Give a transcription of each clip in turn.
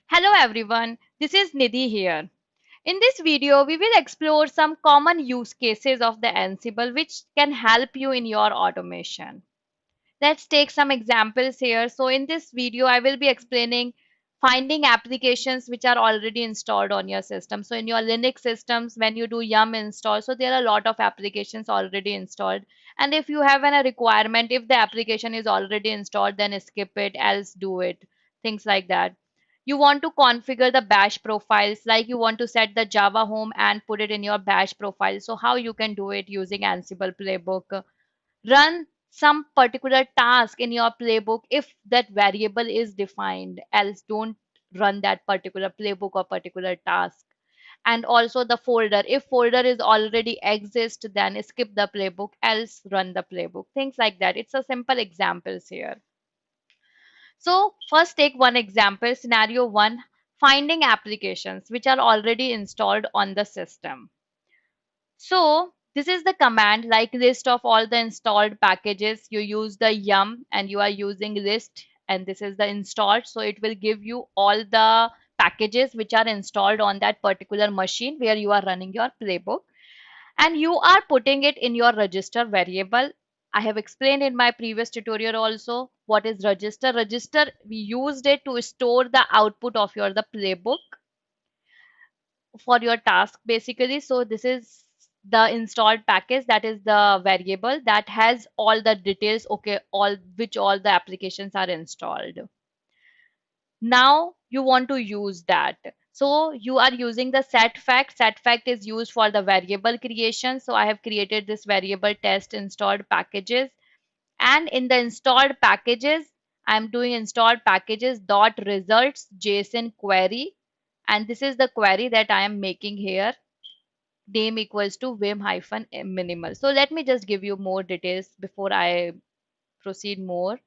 Hello everyone, this is Nidhi here. In this video, we will explore some common use cases of the Ansible which can help you in your automation. Let's take some examples here. So in this video, I will be explaining finding applications which are already installed on your system. So in your Linux systems, when you do yum install, so there are a lot of applications already installed. And if you have a requirement, if the application is already installed, then skip it, else do it. Things like that. You want to configure the bash profiles, like you want to set the Java home and put it in your bash profile. So how you can do it using Ansible playbook. Run some particular task in your playbook if that variable is defined, else don't run that particular playbook or particular task. And also the folder, if folder is already exist, then skip the playbook, else run the playbook. Things like that. It's a simple examples here. So first take one example, scenario one, finding applications which are already installed on the system. So this is the command, like list of all the installed packages. You use the yum and you are using list, and this is the installed. So it will give you all the packages which are installed on that particular machine where you are running your playbook, and you are putting it in your register variable. I have explained in my previous tutorial also what is register. Register, we used it to store the output of your the playbook for your task basically. So this is the installed package, that is the variable that has all the details, okay, all the applications are installed. Now you want to use that, so you are using the set fact. Set fact is used for the variable creation. So I have created this variable test installed packages, and in the installed packages, I'm doing installed packages dot results JSON query, and this is the query that I am making here. Name equals to vim hyphen minimal. So let me just give you more details before I proceed more.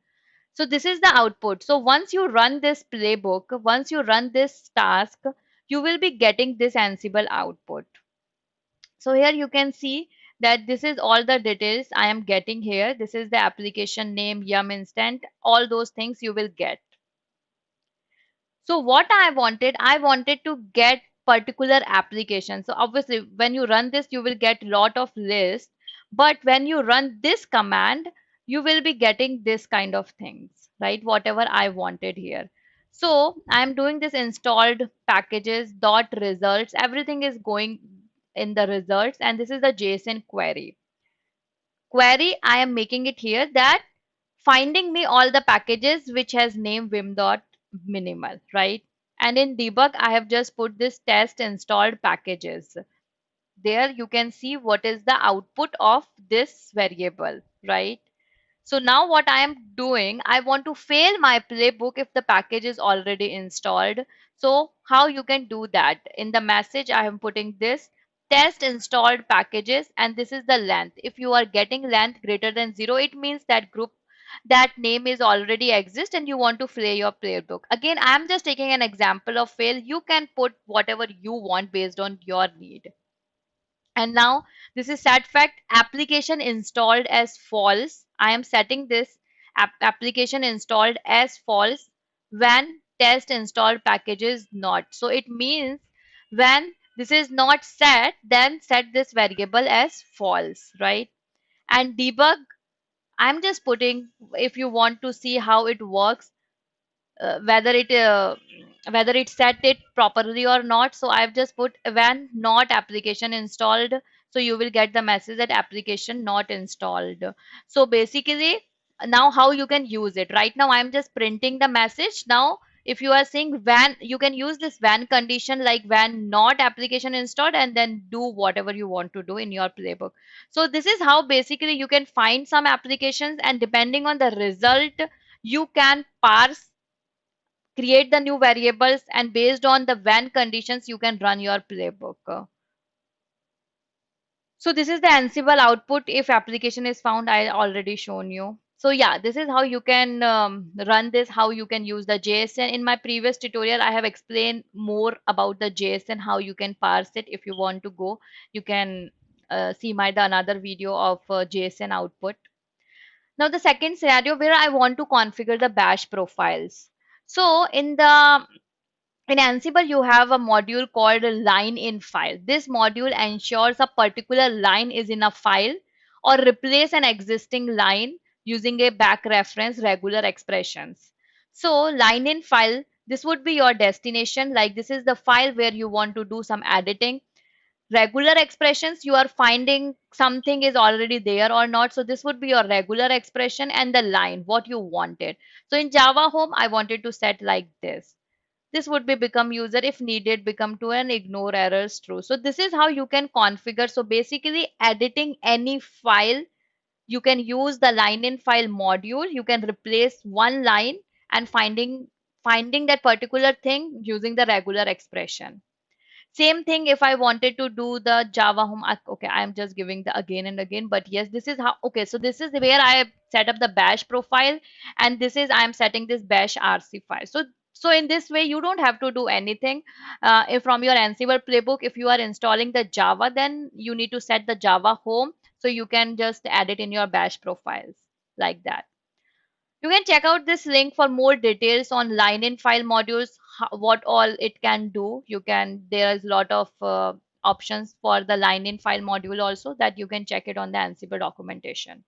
So this is the output. So once you run this playbook, once you run this task, you will be getting this Ansible output. So here you can see that this is all the details I am getting here. This is the application name, yum instant, all those things you will get. So what I wanted to get particular application. So obviously when you run this, you will get lot of lists, but when you run this command, you will be getting this kind of things, right? Whatever I wanted here. So I'm doing this installed packages dot results. Everything is going in the results, and this is the JSON query. Query, I am making it here that finding me all the packages which has name vim dot minimal, right? And in debug, I have just put this test installed packages. There you can see what is the output of this variable, right? So now what I am doing, I want to fail my playbook if the package is already installed. So how you can do that? In the message, I am putting this test installed packages, and this is the length. If you are getting length greater than 0, it means that group, that name is already exist and you want to fail your playbook. Again, I am just taking an example of fail. You can put whatever you want based on your need. And now this is set fact application installed as false. I am setting this application installed as false when test installed package is not. So it means when this is not set, then set this variable as false, right? And debug, I'm just putting, if you want to see how it works, whether it set it properly or not. So I've just put when not application installed, so you will get the message that application not installed. So basically, now how you can use it, right now I'm just printing the message. Now if you are saying when, you can use this when condition, like when not application installed, and then do whatever you want to do in your playbook. So this is how basically you can find some applications, and depending on the result, you can parse, create the new variables, and based on the when conditions you can run your playbook. So this is the Ansible output if application is found. I already shown you. So yeah, this is how you can run this, how you can use the JSON. In my previous tutorial, I have explained more about the JSON, how you can parse it. If you want to go, you can see my the another video of JSON output. Now the second scenario where I want to configure the bash profiles. So In Ansible, you have a module called a line in file. This module ensures a particular line is in a file or replace an existing line using a back reference regular expressions. So line in file, this would be your destination. Like this is the file where you want to do some editing. Regular expressions, you are finding something is already there or not. So this would be your regular expression, and the line, what you wanted. So in Java Home, I wanted to set like this. This would be become user if needed, become to and ignore errors true. So this is how you can configure. So basically editing any file, you can use the line in file module. You can replace one line and finding that particular thing using the regular expression. Same thing if I wanted to do the Java home. Okay, I'm just giving the again and again, but yes, this is how. Okay, so this is where I set up the bash profile, and this is I'm setting this bash RC file. So in this way, you don't have to do anything. If from your Ansible playbook, if you are installing the Java, then you need to set the Java home, so you can just add it in your bash profiles like that. You can check out this link for more details on line in file modules, what all it can do. There is a lot of options for the line in file module also, that you can check it on the Ansible documentation.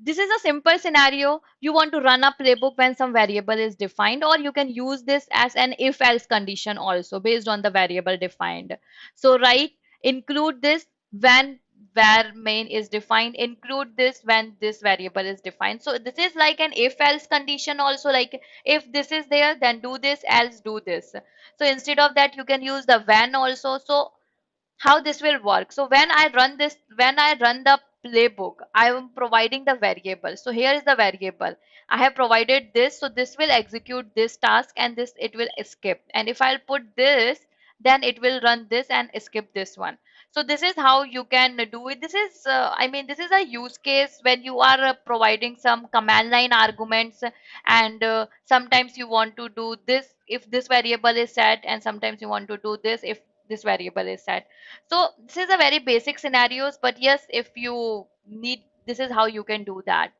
This is a simple scenario. You want to run a playbook when some variable is defined, or you can use this as an if else condition also based on the variable defined. So, right, include this when var main is defined, include this when this variable is defined. So, this is like an if else condition also, like if this is there, then do this, else do this. So, instead of that, you can use the when also. So, how this will work. So when I run the playbook, I am providing the variable. So here is the variable. I have provided this, so this will execute this task and this it will skip. And if I'll put this, then it will run this and skip this one. So this is how you can do it. This is, I mean, this is a use case when you are providing some command line arguments, and sometimes you want to do this if this variable is set, and sometimes you want to do this if this variable is set. So this is a very basic scenarios, but yes, if you need, this is how you can do that.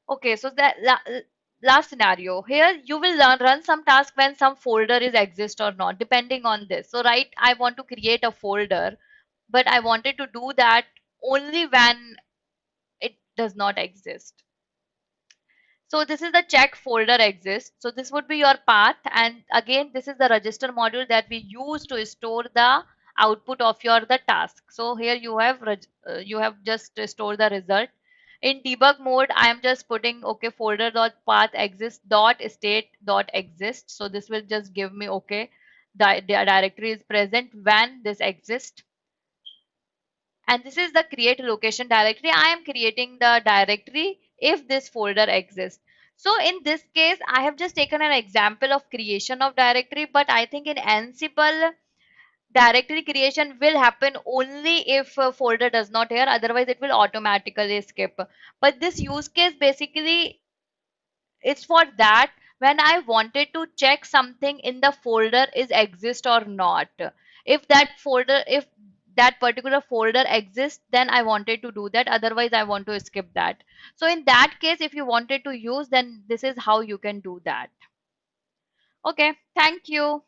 Okay, so last scenario here, you will run some task when some folder is exist or not, depending on this. So right, I want to create a folder, but I wanted to do that only when it does not exist. So this is the check folder exists. So this would be your path. And again, this is the register module that we use to store the output of your the task. So here you have just stored the result. In debug mode, I am just putting okay folder dot path exist dot state dot exist. So this will just give me okay the directory is present when this exists. And this is the create location directory. I am creating the directory if this folder exists. So in this case, I have just taken an example of creation of directory, but I think in Ansible, directory creation will happen only if a folder does not here, otherwise it will automatically skip. But this use case basically, it's for that when I wanted to check something in the folder is exist or not. If that particular folder exists, then I wanted to do that. Otherwise, I want to skip that. So in that case, if you wanted to use, then this is how you can do that. Okay, thank you.